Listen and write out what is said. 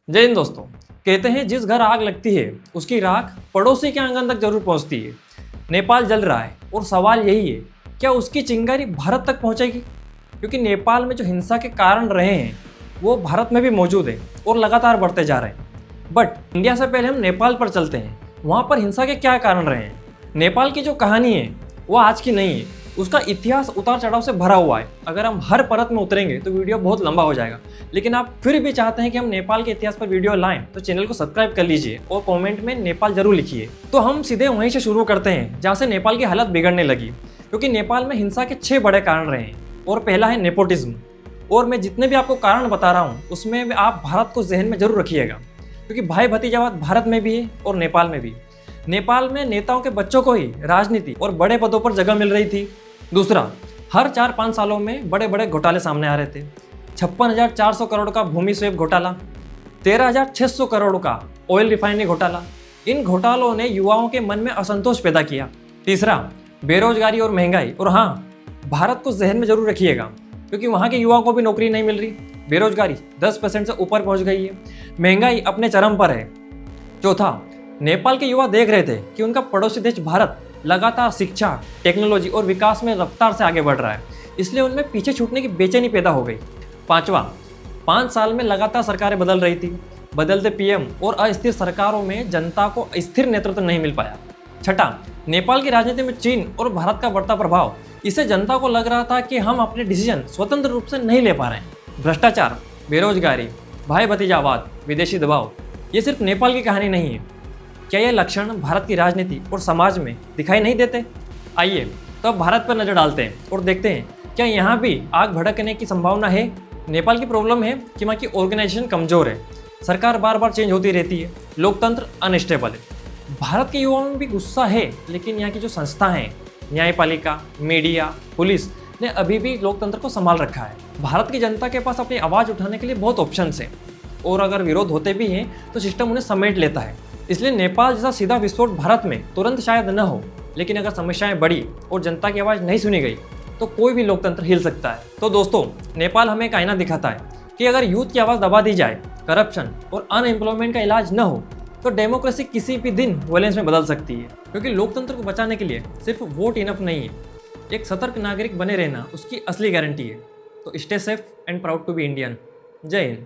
जय हिंद दोस्तों। कहते हैं जिस घर आग लगती है उसकी राख पड़ोसी के आंगन तक जरूर पहुंचती है। नेपाल जल रहा है और सवाल यही है, क्या उसकी चिंगारी भारत तक पहुंचेगी? क्योंकि नेपाल में जो हिंसा के कारण रहे हैं वो भारत में भी मौजूद है और लगातार बढ़ते जा रहे हैं। बट इंडिया से पहले हम नेपाल पर चलते हैं, वहाँ पर हिंसा के क्या कारण रहे हैं। नेपाल की जो कहानी है वो आज की नहीं है, उसका इतिहास उतार चढ़ाव से भरा हुआ है। अगर हम हर परत में उतरेंगे तो वीडियो बहुत लंबा हो जाएगा, लेकिन आप फिर भी चाहते हैं कि हम नेपाल के इतिहास पर वीडियो लाएं तो चैनल को सब्सक्राइब कर लीजिए और कमेंट में नेपाल जरूर लिखिए। तो हम सीधे वहीं से शुरू करते हैं जहाँ से नेपाल की हालत बिगड़ने लगी, क्योंकि नेपाल में हिंसा के 6 बड़े कारण रहे हैं और पहला है नेपोटिज्म। और मैं जितने भी आपको कारण बता रहा हूँ उसमें आप भारत को जहन में जरूर रखिएगा, क्योंकि भाई भतीजावाद भारत में भी है और नेपाल में भी। नेपाल में नेताओं के बच्चों को ही राजनीति और बड़े पदों पर जगह मिल रही थी। दूसरा, हर 4-5 सालों में बड़े बड़े घोटाले सामने आ रहे थे। 56,400 करोड़ का भूमि स्वेप घोटाला, 13,600 करोड़ का ऑयल रिफाइनरी घोटाला। इन घोटालों ने युवाओं के मन में असंतोष पैदा किया। तीसरा, बेरोजगारी और महंगाई। और हाँ, भारत को जहन में जरूर रखिएगा, क्योंकि वहाँ के युवाओं को भी नौकरी नहीं मिल रही। बेरोजगारी 10% से ऊपर पहुँच गई है, महंगाई अपने चरम पर है। चौथा, नेपाल के युवा देख रहे थे कि उनका पड़ोसी देश भारत लगातार शिक्षा, टेक्नोलॉजी और विकास में रफ्तार से आगे बढ़ रहा है, इसलिए उनमें पीछे छूटने की बेचैनी पैदा हो गई। पांचवा, 5 साल में लगातार सरकारें बदल रही थी। बदलते पीएम और अस्थिर सरकारों में जनता को स्थिर नेतृत्व नहीं मिल पाया। छठा, नेपाल की राजनीति में चीन और भारत का बढ़ता प्रभाव। इससे जनता को लग रहा था कि हम अपने डिसीजन स्वतंत्र रूप से नहीं ले पा रहे हैं। भ्रष्टाचार, बेरोजगारी, भाई भतीजावाद, विदेशी दबाव, ये सिर्फ नेपाल की कहानी नहीं है। क्या ये लक्षण भारत की राजनीति और समाज में दिखाई नहीं देते? आइए तो अब भारत पर नजर डालते हैं और देखते हैं क्या यहाँ भी आग भड़कने की संभावना है। नेपाल की प्रॉब्लम है कि वहाँ की ऑर्गेनाइजेशन कमजोर है, सरकार बार बार चेंज होती रहती है, लोकतंत्र अनस्टेबल है। भारत के युवाओं में भी गुस्सा है, लेकिन यहाँ की जो संस्था हैं, न्यायपालिका, मीडिया, पुलिस ने अभी भी लोकतंत्र को संभाल रखा है। भारत की जनता के पास अपनी आवाज़ उठाने के लिए बहुत ऑप्शंस हैं, और अगर विरोध होते भी हैं तो सिस्टम उन्हें समेट लेता है। इसलिए नेपाल जैसा सीधा विस्फोट भारत में तुरंत शायद न हो, लेकिन अगर समस्याएं बढ़ी और जनता की आवाज़ नहीं सुनी गई तो कोई भी लोकतंत्र हिल सकता है। तो दोस्तों, नेपाल हमें एक आईना दिखाता है कि अगर यूथ की आवाज़ दबा दी जाए, करप्शन और अनएम्प्लॉयमेंट का इलाज न हो तो डेमोक्रेसी किसी भी दिन वायलेंस में बदल सकती है। क्योंकि लोकतंत्र को बचाने के लिए सिर्फ वोट इनफ नहीं है, एक सतर्क नागरिक बने रहना उसकी असली गारंटी है। तो stay safe and proud to be Indian. जय हिंद।